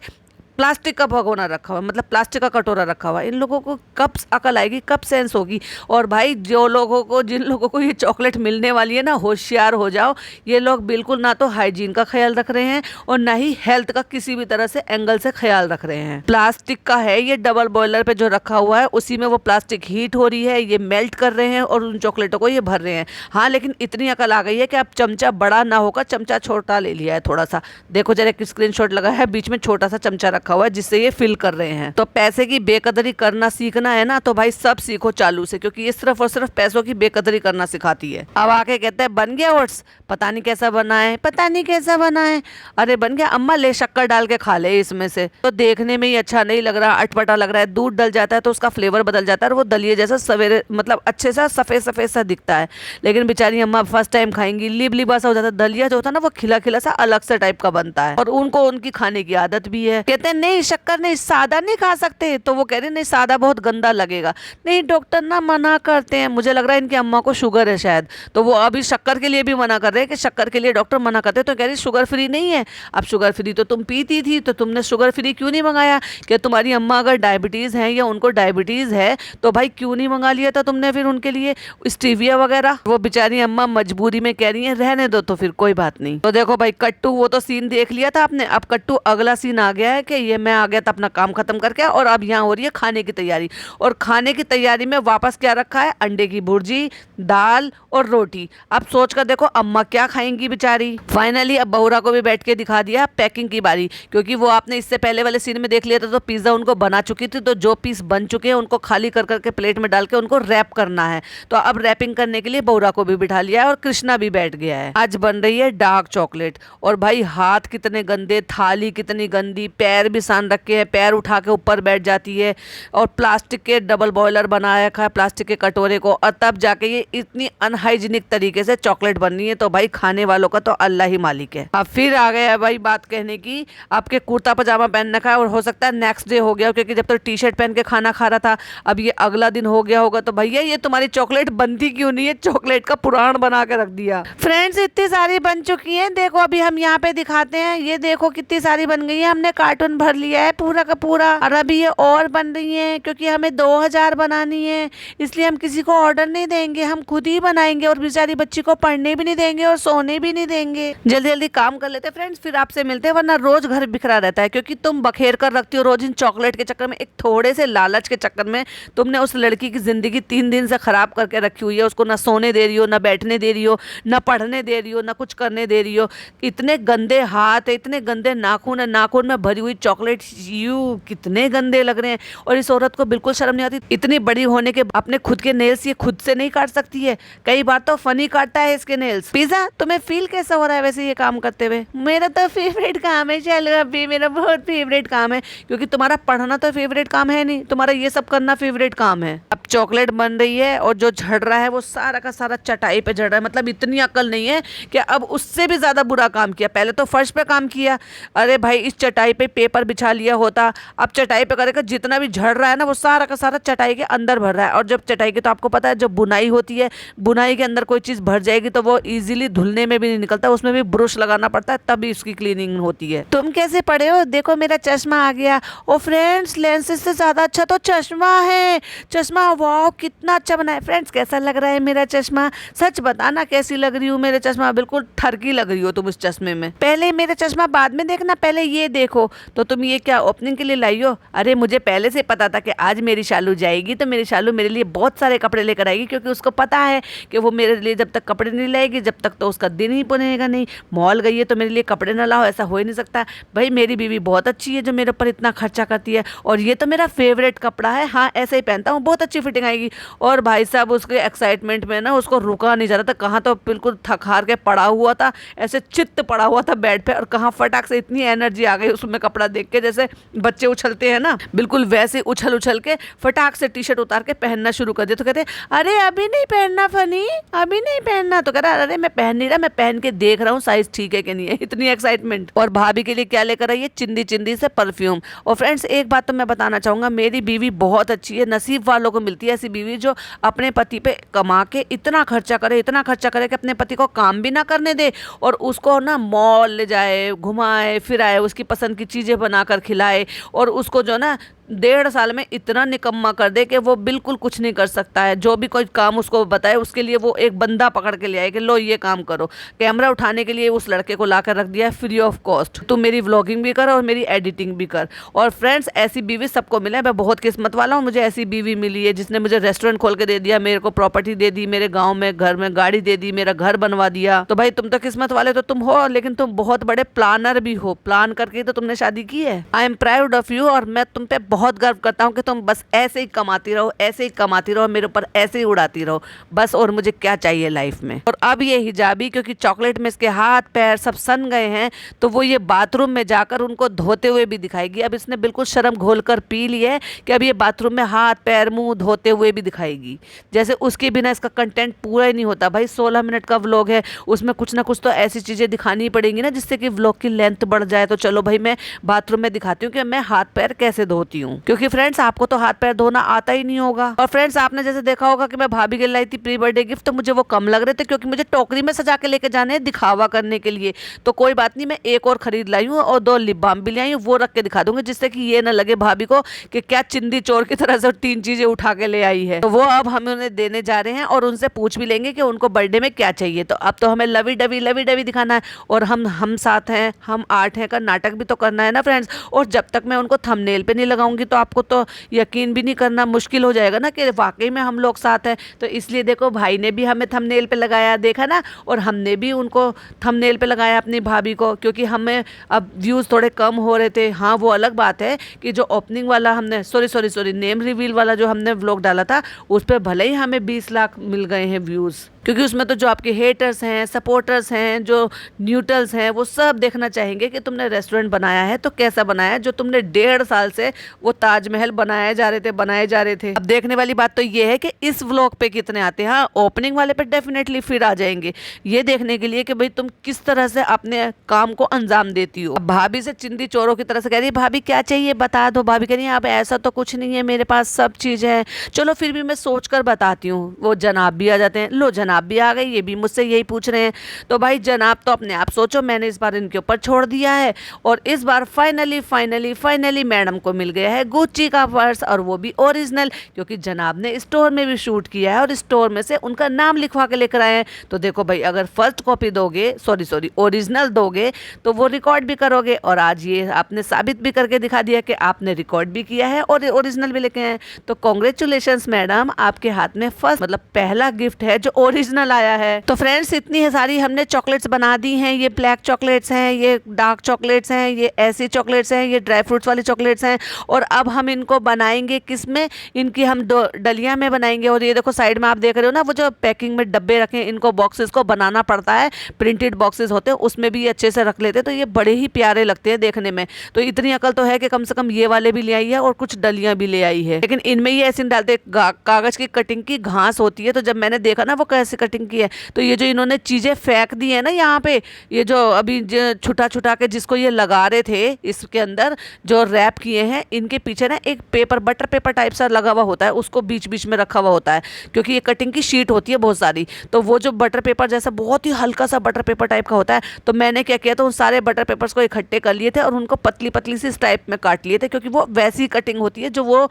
प्लास्टिक का भगोना रखा हुआ, मतलब प्लास्टिक का कटोरा रखा हुआ। इन लोगों को कब अकल आएगी, कब सेंस होगी। और भाई जिन लोगों को ये चॉकलेट मिलने वाली है ना, होशियार हो जाओ। ये लोग बिल्कुल ना तो हाइजीन का ख्याल रख रहे हैं और ना ही हेल्थ का किसी भी तरह से एंगल से ख्याल रख रहे हैं। प्लास्टिक का है ये, डबल बॉयलर पे जो रखा हुआ है उसी में वो प्लास्टिक हीट हो रही है, ये मेल्ट कर रहे हैं और उन चॉकलेटों को ये भर रहे हैं। हाँ, लेकिन इतनी अकल आ गई है कि अब चमचा बड़ा ना होकर चमचा छोटा ले लिया है थोड़ा सा। देखो जरा एक स्क्रीनशॉट लगा है, बीच में छोटा सा चमचा रखा हुआ है जिससे ये फिल कर रहे हैं। तो पैसे की बेकदरी करना सीखना है ना, तो भाई सब सीखो चालू से, क्योंकि ये सिर्फ और सिर्फ पैसों की बेकदरी करना सिखाती है। अब आके कहते हैं बन गया ओट्स, पता नहीं कैसा बना है, पता नहीं कैसा बना है। अरे बन गया, अम्मा ले शक्कर डाल के खा ले इसमें से। तो देखने में ही अच्छा नहीं लग रहा, अटपटा लग रहा है। दूध डल जाता है तो उसका फ्लेवर बदल जाता है और वो दलिए जैसा सवेरे मतलब अच्छे सा सफेद सफेद सा दिखता है। लेकिन बेचारी अम्मा फर्स्ट टाइम खाएंगी, लिबलिबा सा हो जाता है। दलिया जो होता है ना वो खिला खिला सा अलग से टाइप का बनता है, और उनको उनकी खाने की आदत भी है। कहते हैं नहीं शक्कर नहीं, सादा नहीं खा सकते, तो वो कह रहे नहीं सादा बहुत गंदा लगेगा। नहीं डॉक्टर ना मना करते हैं, मुझे लग रहा है इनकी अम्मा को शुगर है शायद, तो वो अभी शक्कर के लिए भी मना कर रहे हैं कि शक्कर के लिए डॉक्टर मना करते हैं। तो कह रही शुगर फ्री नहीं है। अब शुगर फ्री तो तुम पीती थी, तो तुमने शुगर फ्री क्यों नहीं मंगाया? क्या तुम्हारी अम्मा अगर डायबिटीज़ है या उनको डायबिटीज़ है तो भाई क्यों नहीं मंगा लिया था तुमने फिर उनके लिए स्टीविया वगैरह? वो बेचारी अम्मा मजबूरी में कह रही है रहने दो, तो फिर कोई बात नहीं। तो देखो भाई कट्टू, वो तो सीन देख लिया था आपने, अब कट्टू अगला सीन आ गया है कि ये मैं आ गया था अपना काम खत्म करके, और अब यहाँ हो रही है खाने की तैयारी। और खाने की तैयारी में वापस क्या रखा है? अंडे की भुर्जी, दाल और रोटी। अब सोच कर देखो अम्मा क्या खाएंगी बेचारी। फाइनली अब बहुरा को भी बैठ के दिखा दिया पैकिंग की बारी, क्योंकि वो आपने इससे पहले वाले सीन में देख लिया था, तो पिज्जा उनको बना चुकी थी, तो जो पीस बन चुके हैं उनको खाली कर करके प्लेट में डाल के उनको रैप करना है। तो अब रैपिंग करने के लिए बहुरा को भी बिठा लिया है और कृष्णा भी बैठ गया है। आज बन रही है डार्क चॉकलेट, और भाई हाथ कितने गंदे, थाली कितनी गंदी, पैर भी सान रखे हैं, पैर उठा के ऊपर बैठ जाती है, और प्लास्टिक के डबल बॉयलर बनाया रखा है प्लास्टिक के कटोरे को, और तब जाके ये इतनी अनहाइजीनिक तरीके से चॉकलेट बन रही है। तो भाई खाने वालों का तो अल्लाह ही मालिक है। अब फिर आ गया है भाई बात कहने की, आपके कुर्ता पजामा पहन रखा है और हो सकता है नेक्स्ट डे हो गया, क्योंकि जब तक टी शर्ट पहन के खाना खा रहा था, अब ये अगला दिन हो गया होगा। तो भैया ये तुम्हारी चॉकलेट बनती क्यों नहीं है? चॉकलेट का पुराण बना के रख दिया। फ्रेंड्स इतनी सारी बन चुकी है, देखो अभी हम यहाँ पे दिखाते हैं, ये देखो कितनी सारी बन गई है, हमने कार्टून भर लिया है पूरा का पूरा। और अभी ये और बन रही है, क्योंकि हमें 2000 बनानी है, इसलिए हम किसी को ऑर्डर नहीं देंगे, हम खुद ही बनाएंगे, और बेचारी बच्ची को पढ़ने भी नहीं देंगे और सोने भी नहीं देंगे। जल्दी जल्दी काम कर लेते फ्रेंड्स, फिर आपसे मिलते हैं, वरना रोज घर बिखरा रहता है, क्योंकि तुम बखेर कर रखती हो रोज इन चॉकलेट के चक्कर में। एक थोड़े से लालच के चक्कर में तुमने उस लड़की की जिंदगी 3 दिन से खराब करके रखी हुई है। उसको ना सोने दे रही हो, ना बैठने दे रही हो, ना पढ़ने दे रही हो, ना कुछ करने दे रही हो। इतने गंदे हाथ है, इतने गंदे नाखून है, नाखून में भरी हुई चॉकलेट, यू कितने गंदे लग रहे हैं। और इस औरत को बिल्कुल शर्म नहीं आती, इतनी बड़ी होने के अपने खुद के नेल्स ये खुद से नहीं काट सकती है, कई बार तो फनी काटता है इसके नेल्स। पिज़्ज़ा, तुम्हें फील कैसा हो रहा है वैसे ये काम करते हुए? मेरा तो फेवरेट काम है, चलो अभी मेरा बहुत फेवरेट काम है, क्योंकि तुम्हारा पढ़ना तो फेवरेट काम है नहीं, तुम्हारा ये सब करना फेवरेट काम है। अब चॉकलेट बन रही है और जो झड़ रहा है वो सारा का सारा चटाई पे झड़ रहा है। मतलब इतनी अकल नहीं है कि अब उससे भी ज्यादा बुरा काम किया। पहले तो फर्श पे काम किया, अरे भाई इस चटाई पे पेपर बिछा लिया होता, अब चटाई पे करेगा, जितना भी झड़ रहा है ना वो सारा का सारा चटाई के अंदर भर रहा है। और जब चटाई की, तो आपको पता है जब बुनाई होती है, बुनाई के अंदर कोई चीज भर जाएगी तो वो इजीली धुलने में भी नहीं निकलता, उसमें भी ब्रश लगाना पड़ता है तभी उसकी क्लीनिंग होती है। तुम कैसे पढ़े हो? देखो मेरा चश्मा आ गया। ओ फ्रेंड्स, लेंसेज से ज्यादा अच्छा तो चश्मा है। चश्मा, वाह कितना अच्छा बना है। फ्रेंड्स, कैसा लग रहा है मेरा चश्मा? सच बताना कैसी लग रही हूँ मेरे चश्मा? बिल्कुल ठरकी लग रही हो तुम इस चश्मे में। पहले मेरा चश्मा बाद में देखना, पहले ये देखो। तो तुम ये क्या ओपनिंग के लिए लाई हो? अरे मुझे पहले से पता था कि आज मेरी शालू जाएगी तो मेरी शालू मेरे लिए बहुत सारे कपड़े लेकर आएगी, क्योंकि उसको पता है कि वो मेरे लिए जब तक कपड़े नहीं लाएगी जब तक तो उसका दिन ही बनेगा नहीं। मॉल गई है तो मेरे लिए कपड़े ना लाओ, ऐसा हो ही नहीं सकता। भाई मेरी बीवी बहुत अच्छी है जो मेरे ऊपर इतना खर्चा करती है, और ये तो मेरा फेवरेट कपड़ा है, हाँ ऐसे ही पहनता हूँ, बहुत अच्छी फिटिंग आएगी। और भाई साहब उसके एक्साइटमेंट में ना उसको रुका नहीं जाता था, कहाँ तो बिल्कुल थक हार के पड़ा हुआ था, ऐसे चित्त पड़ा हुआ था बेड पे, और कहाँ फटाक से इतनी एनर्जी आ गई उसमें कपड़ा देख के, जैसे बच्चे उछलते हैं ना, बिल्कुल वैसे उछल उछल के फटाक से टी शर्ट उतार के पहनना शुरू कर दिया। तो कहते अरे अभी नहीं पहनना फनी, अभी नहीं पहनना। तो कह रहा अरे मैं पहन नहीं रहा, मैं पहन के देख रहा हूँ साइज ठीक है कि नहीं है। इतनी एक्साइटमेंट। और भाभी के लिए क्या लेकर आई है? चिंदी चिंदी से परफ्यूम। और फ्रेंड्स एक बात तो मैं बताना चाहूंगा, मेरी बीवी बहुत अच्छी है, नसीब वालों को मिलती है ऐसी बीवी जो अपने पति पे कमा के इतना खर्चा करे, इतना खर्चा करे कि अपने पति को काम भी ना करने दे, और उसको ना मॉल ले जाए, घुमाए फिराए, उसकी पसंद की चीजें बनाकर खिलाए, और उसको जो ना 1.5 साल में इतना निकम्मा कर दे कि वो बिल्कुल कुछ नहीं कर सकता है। जो भी कोई काम उसको बताए उसके लिए वो एक बंदा पकड़ के ले आए कि लो ये काम करो। कैमरा उठाने के लिए उस लड़के को ला कर रख दिया फ्री ऑफ कॉस्ट, तुम मेरी व्लॉगिंग भी कर और मेरी एडिटिंग भी कर। और फ्रेंड्स ऐसी बीवी सबको मिले, मैं बहुत किस्मत वाला हूँ, मुझे ऐसी बीवी मिली है जिसने मुझे रेस्टोरेंट खोल के दे दिया, मेरे को प्रॉपर्टी दे दी, मेरे गाँव में घर में गाड़ी दे दी, मेरा घर बनवा दिया। तो भाई तुम तो किस्मत वाले तो तुम हो, लेकिन तुम बहुत बड़े प्लानर भी हो, प्लान करके तो तुमने शादी की है। I am proud of you, और मैं तुम पे बहुत गर्व करता हूँ कि तुम बस ऐसे ही कमाती रहो, ऐसे ही कमाती रहो, मेरे ऊपर ऐसे ही उड़ाती रहो बस। और मुझे क्या चाहिए लाइफ में। और अब ये हिजाबी, क्योंकि चॉकलेट में इसके हाथ पैर सब सन गए हैं, तो वो ये बाथरूम में जाकर उनको धोते हुए भी दिखाएगी। अब इसने बिल्कुल शर्म घोल कर पी ली है कि अब ये बाथरूम में हाथ पैर मुंह धोते हुए भी दिखाएगी, जैसे उसके बिना इसका कंटेंट पूरा ही नहीं होता। भाई 16 मिनट का व्लॉग है, उसमें कुछ ना कुछ तो ऐसी चीजें दिखानी पड़ेंगी ना जिससे कि व्लॉग की लेंथ बढ़ जाए। तो चलो भाई मैं बाथरूम में दिखाती हूँ कि मैं हाथ पैर कैसे धोती हूँ, क्योंकि फ्रेंड्स आपको तो हाथ पैर धोना आता ही नहीं होगा। और फ्रेंड्स आपने जैसे देखा होगा कि मैं भाभी के लिए लाई थी प्री बर्थडे गिफ्ट, तो मुझे वो कम लग रहे थे क्योंकि मुझे टोकरी में सजा के लेके जाने हैं दिखावा करने के लिए। तो कोई बात नहीं, मैं एक और खरीद लाई हूँ और 2 लिप बाम भी लाई हूँ, वो रख के दिखा दूंगी जिससे कि ये ना लगे भाभी को कि क्या चिंदी चोर की तरह से 3 चीजें उठा के ले आई है। तो वो अब हम उन्हें देने जा रहे हैं और उनसे पूछ भी लेंगे कि उनको बर्थडे में क्या चाहिए। तो अब तो हमें लवी डवी दिखाना है, और हम साथ हैं, हम 8 हैं का नाटक भी तो करना है ना फ्रेंड्स। और जब तक मैं उनको थंबनेल पे नहीं लगाऊंगी तो आपको तो यकीन भी नहीं करना, मुश्किल हो जाएगा ना कि वाकई में हम लोग साथ हैं। तो इसलिए देखो भाई ने भी हमें थंबनेल पे लगाया, देखा ना, और हमने भी उनको थंबनेल पे लगाया अपनी भाभी को, क्योंकि हमें अब व्यूज़ थोड़े कम हो रहे थे। हाँ वो अलग बात है कि जो ओपनिंग वाला हमने सॉरी नेम रिवील वाला जो हमने व्लॉग डाला था उस पर भले ही हमें 20 लाख मिल गए हैं व्यूज़, क्योंकि उसमें तो जो आपके हेटर्स हैं, सपोर्टर्स हैं, जो न्यूट्रल्स हैं, वो सब देखना चाहेंगे कि तुमने रेस्टोरेंट बनाया है तो कैसा बनाया है, जो तुमने 1.5 साल से वो ताजमहल बनाए जा रहे थे। अब देखने वाली बात तो ये है कि इस व्लॉग पे कितने आते हैं। हाँ ओपनिंग वाले पे डेफिनेटली फिर आ जाएंगे, ये देखने के लिए कि भाई तुम किस तरह से अपने काम को अंजाम देती हो। अब भाभी से चिंदी चोरों की तरह से कह रही है भाभी क्या चाहिए बता दो। भाभी कह रही है अब ऐसा तो कुछ नहीं है, मेरे पास सब चीज़ है, चलो फिर भी मैं सोच कर बताती हूँ। वो जनाब भी आ जाते हैं, लो जनाब भी आ गई, ये भी मुझसे यही पूछ रहे हैं। तो भाई जनाब तो अपने आप सोचो, मैंने इस बार इनके ऊपर छोड़ दिया है, और इस बार फाइनली मैडम को मिल गया है गुच्ची का पर्स, और वो भी ओरिजिनल, क्योंकि जनाब ने स्टोर में भी शूट किया है और स्टोर में से उनका नाम लिखवा के लेकर आए हैं। तो देखो भाई, अगर फर्स्ट कॉपी दोगे, सॉरी ओरिजिनल दोगे, तो वो रिकॉर्ड भी करोगे, और आज ये आपने साबित भी करके दिखा दिया कि आपने रिकॉर्ड भी किया है और ओरिजिनल भी लेके आए। तो कॉन्ग्रेचुलेशंस मैडम, आपके हाथ में फर्स्ट मतलब पहला गिफ्ट है जो ओरिजिनल आया है। तो फ्रेंड्स, इतनी है सारी हमने चॉकलेट्स बना दी हैं। ये ब्लैक चॉकलेट्स हैं, ये डार्क चॉकलेट्स हैं, ये ऐसी चॉकलेट्स हैं, ये ड्राई फ्रूट्स वाली चॉकलेट्स हैं, और अब हम इनको बनाएंगे किस में, इनकी हम डलिया में बनाएंगे। और ये देखो साइड में आप देख रहे हो ना, वो जो पैकिंग में डब्बे रखे, इनको बॉक्सेस को बनाना पड़ता है, प्रिंटेड बॉक्सेस होते हैं, उसमें भी अच्छे से रख लेते हैं, तो ये बड़े ही प्यारे लगते हैं देखने में। तो इतनी अकल तो है कि कम से कम ये वाले भी ले आई है और कुछ डलियां भी ले आई है, लेकिन इनमें ये ऐसे डालते, कागज की कटिंग की घास होती है। तो जब मैंने देखा ना वो कैसे कटिंग की है, तो ये जो इन्होंने चीजें फेंक दी है ना यहाँ पे, ये जो अभी छुटा छुटा के जिसको ये लगा रहे थे, इसके अंदर जो रैप किए हैं, इनके पीछे ना एक पेपर, बटर पेपर टाइप सा लगा हुआ होता है, उसको बीच बीच में रखा हुआ होता है, क्योंकि ये कटिंग की शीट होती है बहुत सारी। तो वो जो बटर पेपर जैसा बहुत ही हल्का सा बटर पेपर टाइप का होता है, तो मैंने क्या किया था, उन सारे बटर पेपर्स को इकट्ठे कर लिए थे और उनको पतली पतली सी इस टाइप में काट लिए थे, क्योंकि वो वैसी कटिंग होती है जो वो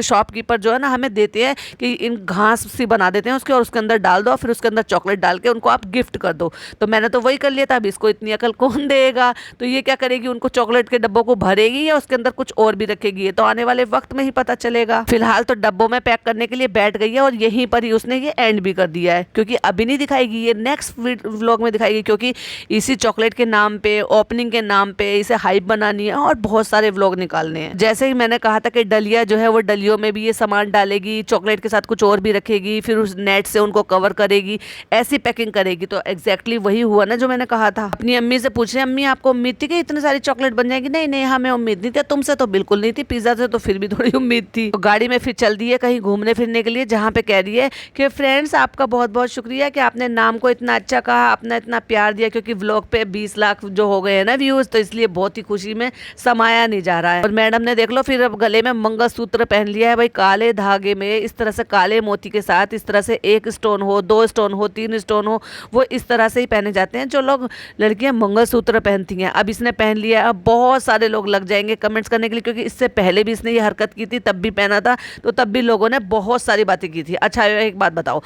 शॉपकीपर जो है ना हमें देते हैं कि इन घास सी बना देते हैं उसके, और उसके अंदर डाल दो, फिर उसके अंदर चॉकलेट डाल के उनको आप गिफ्ट कर दो। तो मैंने तो वही कर लिया था। अब इसको इतनी अकल कौन देगा, तो ये क्या करेगी, उनको चॉकलेट के डब्बों को भरेगी या उसके अंदर कुछ और भी रखेगी, ये तो आने वाले वक्त में ही पता चलेगा। फिलहाल तो डब्बों में पैक करने के लिए बैठ गई है, और यहीं पर ही उसने ये एंड भी कर दिया है, क्योंकि अभी नहीं दिखाएगी, ये नेक्स्ट व्लॉग में दिखाएगी, क्योंकि इसी चॉकलेट के नाम पे, ओपनिंग के नाम पे इसे हाइप बनानी है और बहुत सारे व्लॉग निकालने हैं। जैसे ही मैंने कहा था कि डलिया जो है वो डलियों में भी ये सामान डालेगी, चॉकलेट के साथ कुछ और भी रखेगी, फिर उस नेट से उनको कवर करेगी, ऐसी पैकिंग करेगी। तो एग्जैक्टली वही हुआ ना जो मैंने कहा था। अपनी अम्मी से पूछ रहे, अम्मी आपको उम्मीद थी कि इतनी सारी चॉकलेट बन जाएगी? नहीं नहीं, हमें उम्मीद नहीं थी, तुमसे तो बिल्कुल नहीं थी, पिज्जा से तो फिर भी थोड़ी उम्मीद थी। तो गाड़ी में फिर चल दी है कहीं घूमने फिरने के लिए, जहाँ पे कह रही है कि फ्रेंड्स आपका बहुत बहुत शुक्रिया कि आपने नाम को इतना अच्छा कहा, अपना इतना प्यार दिया, क्योंकि व्लॉग पे 20 लाख जो हो गए हैं ना व्यूज, तो इसलिए बहुत ही खुशी में समाया नहीं जा रहा है। और मैडम ने देख लो फिर अब गले में मंगलसूत्र पहन लिया है भाई, काले धागे में, इस तरह से काले मोती के साथ, इस तरह से 1 स्टोन हो, 2 स्टोन हो, 3 स्टोन हो, वो इस तरह से ही पहने जाते हैं जो लोग लड़कियां मंगलसूत्र पहनती हैं। अब इसने पहन लिया है, अब बहुत सारे लोग लग जाएंगे कमेंट्स करने के लिए, क्योंकि इससे पहले भी इसने ये हरकत की थी, तब भी पहना था, तो तब भी लोगों ने बहुत सारी बातें की थी। अच्छा एक बात बताओ,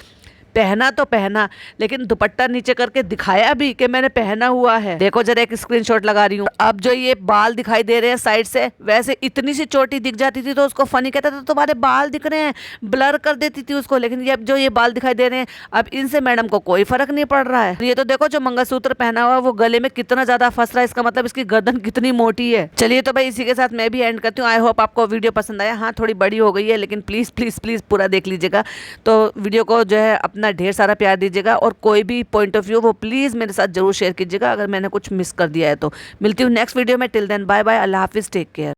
पहना तो पहना, लेकिन दुपट्टा नीचे करके दिखाया भी कि मैंने पहना हुआ है। देखो जरा एक स्क्रीनशॉट लगा रही हूँ। अब जो ये बाल दिखाई दे रहे हैं साइड से, वैसे इतनी सी चोटी दिख जाती थी तो उसको फनी कहता था, तुम्हारे बाल दिख रहे हैं, ब्लर कर देती थी उसको। लेकिन ये अब जो ये बाल दिखाई दे रहे हैं, अब इनसे मैडम को कोई फर्क नहीं पड़ रहा है। ये तो देखो जो मंगलसूत्र पहना हुआ है वो गले में कितना ज्यादा फंस रहा है, इसका मतलब इसकी गर्दन कितनी मोटी है। चलिए तो भाई इसी के साथ मैं भी एंड करती हूँ। आई होप आपको वीडियो पसंद आया। हाँ थोड़ी बड़ी हो गई है, लेकिन प्लीज प्लीज प्लीज पूरा देख लीजिएगा। तो वीडियो को जो है अपना ढेर सारा प्यार दीजिएगा, और कोई भी पॉइंट ऑफ व्यू वो प्लीज मेरे साथ जरूर शेयर कीजिएगा अगर मैंने कुछ मिस कर दिया है तो। मिलती हूँ नेक्स्ट वीडियो में। टिल देन बाय बाय, अल्लाह हाफिज, टेक केयर।